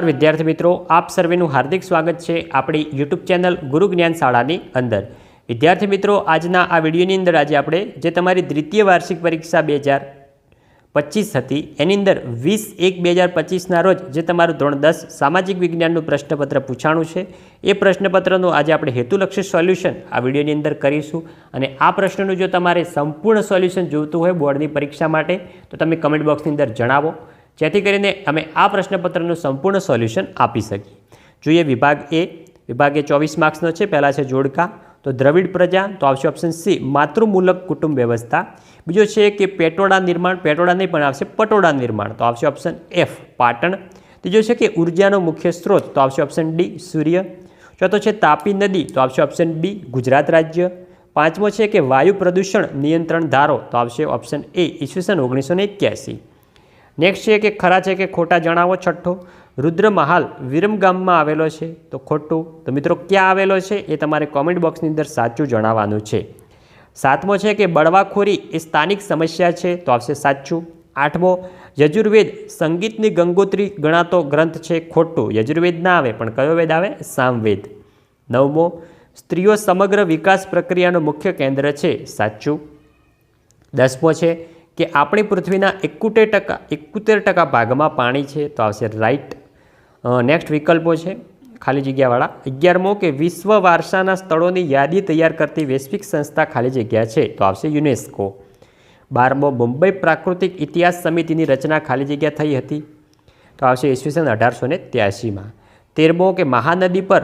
વિદ્યાર્થી મિત્રો, આપ સર્વેનું હાર્દિક સ્વાગત છે આપણી યુટ્યુબ ચેનલ ગુરુ જ્ઞાન શાળાની અંદર। વિદ્યાર્થી મિત્રો, આજના આ વિડીયોની અંદર આજે આપણે જે તમારી દ્વિતીય વાર્ષિક પરીક્ષા 2025 હતી એની અંદર 20/1/2025ના રોજ જે તમારું ધોરણ 10 સામાજિક વિજ્ઞાનનું પ્રશ્નપત્ર પૂછાણું છે એ પ્રશ્નપત્રનું આજે આપણે હેતુલક્ષી સોલ્યુશન આ વિડીયોની અંદર કરીશું। અને આ પ્રશ્નનું જો તમારે સંપૂર્ણ સોલ્યુશન જોઈતું હોય બોર્ડની પરીક્ષા માટે તો તમે કમેન્ટ બોક્સની અંદર જણાવો, જેથી કરીને અમે આ પ્રશ્નપત્રનું સંપૂર્ણ સોલ્યુશન આપી શકીએ। જોઈએ વિભાગ એ 24 માર્ક્સનો છે। પહેલાં છે જોડકા, તો દ્રવિડ પ્રજા, તો આવશે ઓપ્શન સી માતૃમૂલક કુટુંબ વ્યવસ્થા। બીજો છે કે પેટોડા નિર્માણ, પેટોડા નહીં પણ આવશે પટોળા નિર્માણ, તો આવશે ઓપ્શન એફ પાટણ। ત્રીજો છે કે ઉર્જાનો મુખ્ય સ્ત્રોત, તો આવશે ઓપ્શન ડી સૂર્ય। ચોથો છે તાપી નદી, તો આવશે ઓપ્શન બી ગુજરાત રાજ્ય। પાંચમો છે કે વાયુ પ્રદૂષણ નિયંત્રણ ધારો, તો આવશે ઓપ્શન એ ઈસવીસન 1981। નેક્સ્ટ છે કે ખરા છે કે ખોટા જણાવો। છઠ્ઠો, રુદ્રમહાલ વિરમગામમાં આવેલો છે, તો ખોટું। તો મિત્રો ક્યાં આવેલો છે એ તમારે કોમેન્ટ બોક્સની અંદર સાચું જણાવવાનું છે। સાતમો છે કે બળવાખોરી એ સ્થાનિક સમસ્યા છે, તો આવશે સાચું। આઠમો, યજુર્વેદ સંગીતની ગંગોત્રી ગણાતો ગ્રંથ છે, ખોટું। યજુર્વેદ ના આવે પણ કયો વેદ આવે? સામવેદ। નવમો, સ્ત્રીઓ સમગ્ર વિકાસ પ્રક્રિયાનું મુખ્ય કેન્દ્ર છે, સાચું। દસમો છે કે આપણી પૃથ્વીના 71% ભાગમાં પાણી છે, તો આવશે રાઈટ। નેક્સ્ટ વિકલ્પો છે ખાલી જગ્યાવાળા। 11મો કે વિશ્વ વારસાના સ્થળોની યાદી તૈયાર કરતી વૈશ્વિક સંસ્થા ખાલી જગ્યા છે, તો આવશે યુનેસ્કો। 12મો, મુંબઈ પ્રાકૃતિક ઇતિહાસ સમિતિની રચના ખાલી જગ્યા થઈ હતી, તો આવશે ઈસવીસન 1883માં। 13મો કે મહાનદી પર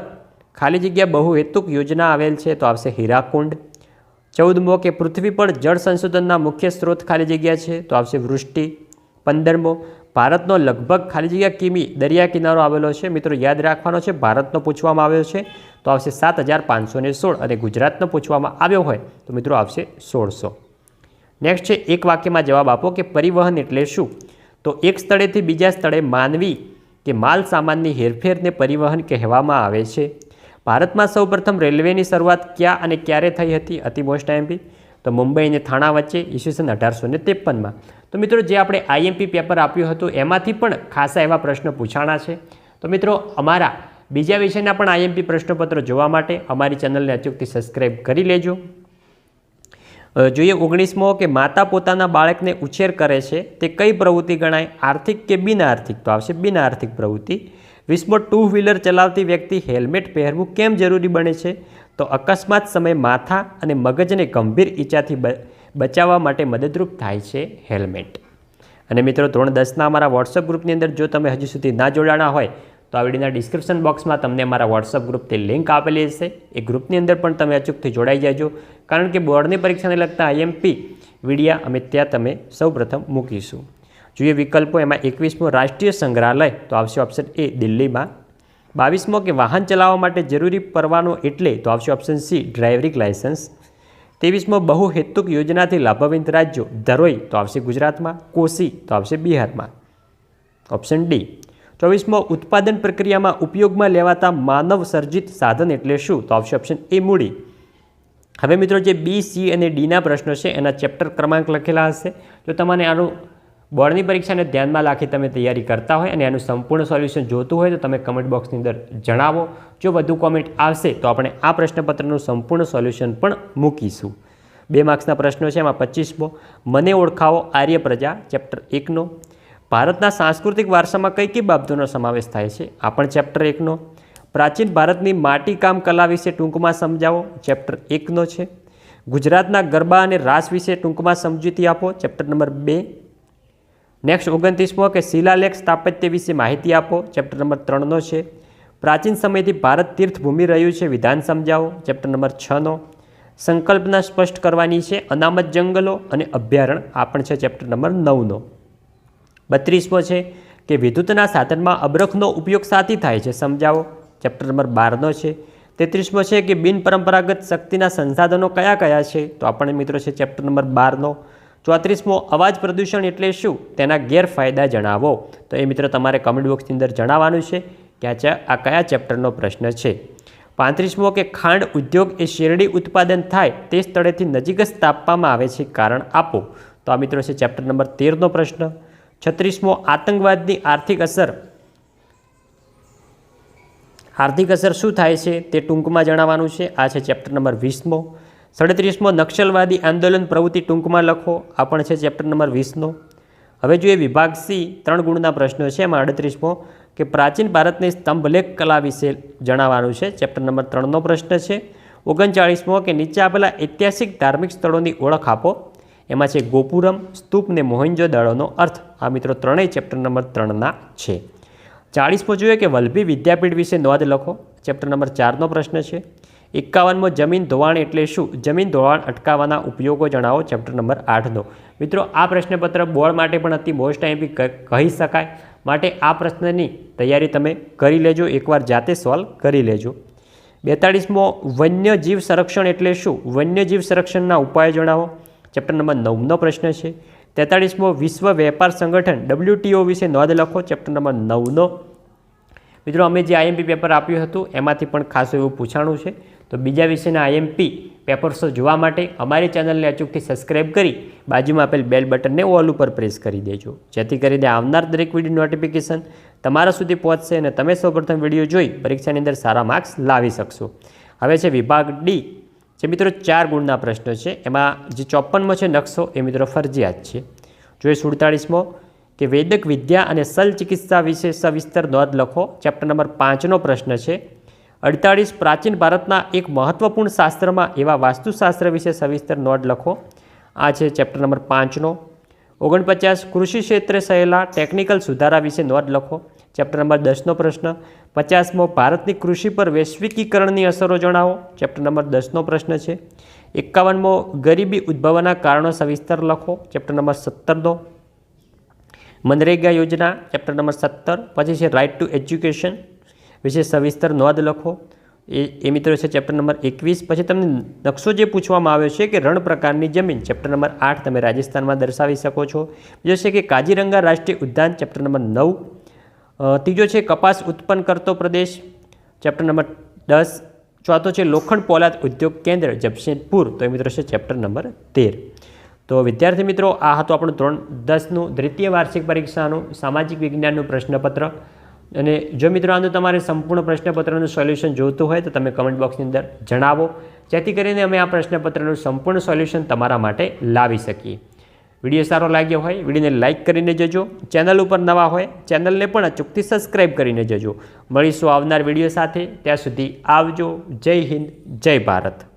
ખાલી જગ્યા બહુહેતુક યોજના આવેલ છે, તો આવશે હીરાકુંડ। 14મો કે પૃથ્વી પર જળ સંશોધનના મુખ્ય સ્ત્રોત ખાલી જગ્યા છે, તો આવશે વૃષ્ટિ। 15મો, ભારતનો લગભગ ખાલી જગ્યા કિમી દરિયા કિનારો આવેલો છે। મિત્રો યાદ રાખવાનો છે, ભારતનો પૂછવામાં આવ્યો છે તો આવશે 7516 અને ગુજરાતનો પૂછવામાં આવ્યો હોય તો મિત્રો આવશે 1600। નેક્સ્ટ છે એક વાક્યમાં જવાબ આપો કે પરિવહન એટલે શું? તો એક સ્થળેથી બીજા સ્થળે માનવી કે માલ સામાનની હેરફેરને પરિવહન કહેવામાં આવે છે। ભારતમાં સૌપ્રથમ રેલવેની શરૂઆત ક્યાં અને ક્યારે થઈ હતી? અતિ મોસ્ટ આઈએમપી, તો મુંબઈ અને થાણા વચ્ચે ઈસવીસન 1853માં। તો મિત્રો જે આપણે આઈએમપી પેપર આપ્યું હતું એમાંથી પણ ખાસા એવા પ્રશ્નો પૂછાણા છે। તો મિત્રો અમારા બીજા વિષયના પણ આઈએમપી પ્રશ્નપત્રો જોવા માટે અમારી ચેનલને અચૂકથી સબસ્ક્રાઈબ કરી લેજો। જોઈએ 19મો કે માતા પોતાના બાળકને ઉછેર કરે છે તે કઈ પ્રવૃત્તિ ગણાય? આર્થિક કે બિન આર્થિક? તો આવશે બિન આર્થિક પ્રવૃત્તિ। 20મો, ટુ વ્હીલર ચલાવતી વ્યક્તિ હેલ્મેટ પહેરવું કેમ જરૂરી બને છે? તો અકસ્માત સમયે માથા અને મગજને ગંભીર ઈજાથી બચાવવા માટે મદદરૂપ થાય છે હેલ્મેટ। અને મિત્રો ધોરણ 10ના અમારા વોટ્સઅપ ગ્રુપની અંદર જો તમે હજુ સુધી ના જોડાણા હોય તો આ વિડીયોના ડિસ્ક્રિપ્શન બોક્સમાં તમને અમારા વોટ્સઅપ ગ્રુપની લિંક આપેલી હશે, એ ગ્રુપની અંદર પણ તમે અચૂકથી જોડાઈ જાજો, કારણ કે બોર્ડની પરીક્ષાને લગતા આઈએમપી વિડીયા અમે ત્યાં તમે સૌપ્રથમ મૂકીશું। જોઈએ વિકલ્પો, એમાં 21મો રાષ્ટ્રીય સંગ્રહાલય, તો આવશે ઓપ્શન એ દિલ્હીમાં। 22મો કે વાહન ચલાવવા માટે જરૂરી પરવાનો એટલે? તો આવશે ઓપ્શન સી ડ્રાઇવિંગ લાયસન્સ। 23મો બહુહેતુક યોજનાથી લાભાન્વિત રાજ્યો? ધરોઈ, તો આવશે ગુજરાતમાં। કોસી, તો આવશે બિહારમાં, ઓપ્શન ડી। 24મો ઉત્પાદન પ્રક્રિયામાં ઉપયોગમાં લેવાતા માનવ સર્જિત સાધન એટલે શું? તો આવશે ઓપ્શન એ મૂડી। હવે મિત્રો જે બી, સી અને ડીના પ્રશ્નો છે એના ચેપ્ટર ક્રમાંક લખેલા હશે। જો તમને આનું બોર્ડની પરીક્ષાને ધ્યાનમાં રાખી તમે તૈયારી કરતા હોય અને આનું સંપૂર્ણ સોલ્યુશન જોતું હોય તો તમે કમેન્ટ બોક્સની અંદર જણાવો। જો વધુ કોમેન્ટ આવશે તો આપણે આ પ્રશ્નપત્રનું સંપૂર્ણ સોલ્યુશન પણ મૂકીશું। 2 માર્ક્સના પ્રશ્નો છે, એમાં 25મો મને ઓળખાવો આર્ય પ્રજા, ચેપ્ટર 1નો। ભારતના સાંસ્કૃતિક વારસામાં કઈ કઈ બાબતોનો સમાવેશ થાય છે? આ પણ ચેપ્ટર 1નો। પ્રાચીન ભારતની માટીકામ કલા વિશે ટૂંકમાં સમજાવો, ચેપ્ટર 1નો છે। ગુજરાતના ગરબા અને રાસ વિશે ટૂંકમાં સમજૂતી આપો, ચેપ્ટર નંબર 2। નેક્સ્ટ 29મો કે શિલાલેખ સ્થાપત્ય વિશે માહિતી આપો, ચેપ્ટર નંબર 3નો છે। પ્રાચીન સમયથી ભારત તીર્થભૂમિ રહ્યું છે, વિધાન સમજાવો, ચેપ્ટર નંબર 6નો। સંકલ્પના સ્પષ્ટ કરવાની છે, અનામત જંગલો અને અભયારણ્ય, આ પણ છે ચેપ્ટર નંબર 9નો। 32મો છે કે વિદ્યુતના સાધનમાં અબરખનો ઉપયોગ સાથી થાય છે, સમજાવો, ચેપ્ટર નંબર 12નો છે। 33મો છે કે બિનપરંપરાગત શક્તિના સંસાધનો કયા કયા છે? તો આ પણ મિત્રો છે ચેપ્ટર નંબર 12નો। 34મો અવાજ પ્રદૂષણ એટલે શું? તેના ગેરફાયદા જણાવો। તો એ મિત્રો તમારે કમેન્ટ બોક્સની અંદર જણાવવાનું છે કે આ કયા ચેપ્ટરનો પ્રશ્ન છે। 35મો કે ખાંડ ઉદ્યોગ એ શેરડી ઉત્પાદન થાય તે સ્થળેથી નજીક જ સ્થાપવામાં આવે છે, કારણ આપો। તો આ મિત્રો છે ચેપ્ટર નંબર 13નો પ્રશ્ન। 36મો આતંકવાદની આર્થિક અસર આર્થિક અસર શું થાય છે તે ટૂંકમાં જણાવવાનું છે. આ છે ચેપ્ટર નંબર 20મો. 37મો નક્સલવાદી આંદોલન પ્રવૃત્તિ ટૂંકમાં લખો. આ પણ છે ચેપ્ટર નંબર 20નો. હવે જોઈએ વિભાગ સી 3 ગુણના પ્રશ્નો છે. એમાં 38મો કે પ્રાચીન ભારતની સ્તંભલેખ કલા વિશે જણાવવાનું છે. ચેપ્ટર નંબર 3નો પ્રશ્ન છે. 39મો કે નીચે આપેલા ઐતિહાસિક ધાર્મિક સ્થળોની ઓળખ આપો. એમાં છે ગોપુરમ, સ્તૂપ ને મોહેંજો-દારોનો અર્થ. આ મિત્રો ત્રણેય ચેપ્ટર નંબર 3ના છે. 40મો જોઈએ કે વલ્લભી વિદ્યાપીઠ વિશે નોંધ લખો. ચેપ્ટર નંબર 4નો પ્રશ્ન છે. 51મો જમીન ધોવાણ એટલે શું? જમીન ધોવાણ અટકાવવાના ઉપયોગો જણાવો. ચેપ્ટર નંબર 8નો. મિત્રો આ પ્રશ્નપત્ર બોર્ડ માટે પણ અતિ મોસ્ટ આઈએમપી કહી શકાય. માટે આ પ્રશ્નની તૈયારી તમે કરી લેજો, એકવાર જાતે સોલ્વ કરી લેજો. 42મો વન્યજીવ સંરક્ષણ એટલે શું? વન્યજીવ સંરક્ષણના ઉપાયો જણાવો. ચેપ્ટર નંબર 9નો પ્રશ્ન છે. 43મો વિશ્વ વેપાર સંગઠન WTO વિશે નોંધ લખો. ચેપ્ટર નંબર 9નો. મિત્રો અમે જે આઈએમપી પેપર આપ્યું હતું એમાંથી પણ ખાસું એવું પૂછાણું છે. તો બીજા વિષયના આઈએમપી પેપર્સો જોવા માટે અમારી ચેનલને અચૂકથી સબસ્ક્રાઈબ કરી બાજુમાં આપેલ બેલ બટનને ઓલ ઉપર પ્રેસ કરી દેજો, જેથી કરીને આવનાર દરેક વિડીયો નોટિફિકેશન તમારા સુધી પહોંચશે અને તમે સૌપ્રથમ વિડીયો જોઈ પરીક્ષાની અંદર સારા માર્ક્સ લાવી શકશો. હવે છે વિભાગ ડી, જે મિત્રો 4 ગુણના પ્રશ્નો છે. એમાં જે 54મો છે નકશો એ મિત્રો ફરજિયાત છે. જોઈએ 47મો કે વૈદિક વિદ્યા અને શલ્ય ચિકિત્સા વિશે સવિસ્તર નોંધ લખો. ચેપ્ટર નંબર 5નો પ્રશ્ન છે. 48 પ્રાચીન ભારતના એક મહત્વપૂર્ણ શાસ્ત્રમાં એવા વાસ્તુશાસ્ત્ર વિશે સવિસ્તર નોંધ લખો. આ છે ચેપ્ટર નંબર 5નો. 49 કૃષિ ક્ષેત્રે થયેલા ટેકનિકલ સુધારા વિશે નોંધ લખો. ચેપ્ટર નંબર 10નો પ્રશ્ન. 50મો ભારતની કૃષિ પર વૈશ્વિકીકરણની અસરો જણાવો. ચેપ્ટર નંબર 10નો પ્રશ્ન છે. 51મો ગરીબી ઉદ્ભવવાના કારણો સવિસ્તર લખો. Chapter number 17નો. મનરેગા યોજના ચેપ્ટર નંબર 17. પછી છે રાઇટ ટુ એજ્યુકેશન વિશે સવિસ્તર નોંધ લખો. એ મિત્રો છે ચેપ્ટર નંબર 21. પછી તમને નકશો જે પૂછવામાં આવ્યો છે કે રણ પ્રકારની જમીન, ચેપ્ટર નંબર 8 તમે રાજસ્થાનમાં દર્શાવી શકો છો. બીજો છે કે કાજીરંગા રાષ્ટ્રીય ઉદ્યાન, ચેપ્ટર નંબર 9. ત્રીજો છે કપાસ ઉત્પન્ન કરતો પ્રદેશ, ચેપ્ટર નંબર 10. ચોથો છે લોખંડ પોલાદ ઉદ્યોગ કેન્દ્ર જમશેદપુર, તો એ મિત્રો છે ચેપ્ટર નંબર 13. તો વિદ્યાર્થી મિત્રો આ હતું આપણું ધોરણ 10નું દ્વિતીય વાર્ષિક પરીક્ષાનું સામાજિક વિજ્ઞાનનું પ્રશ્નપત્ર. અને જો મિત્રો આનું તમારે સંપૂર્ણ પ્રશ્નપત્રનું સોલ્યુશન જોઈતું હોય તો તમે કમેન્ટ બોક્સની અંદર જણાવો, જેથી કરીને અમે આ પ્રશ્નપત્રનું સંપૂર્ણ સોલ્યુશન તમારા માટે લાવી શકીએ. વિડીયો સારો લાગ્યો હોય વિડીયોને લાઇક કરીને જજો. ચેનલ ઉપર નવા હોય ચેનલને પણ અચૂકથી સબસ્ક્રાઈબ કરીને જજો. મળીશું આવનાર વિડીયો સાથે. ત્યાં સુધી આવજો. જય હિન્દ, જય ભારત.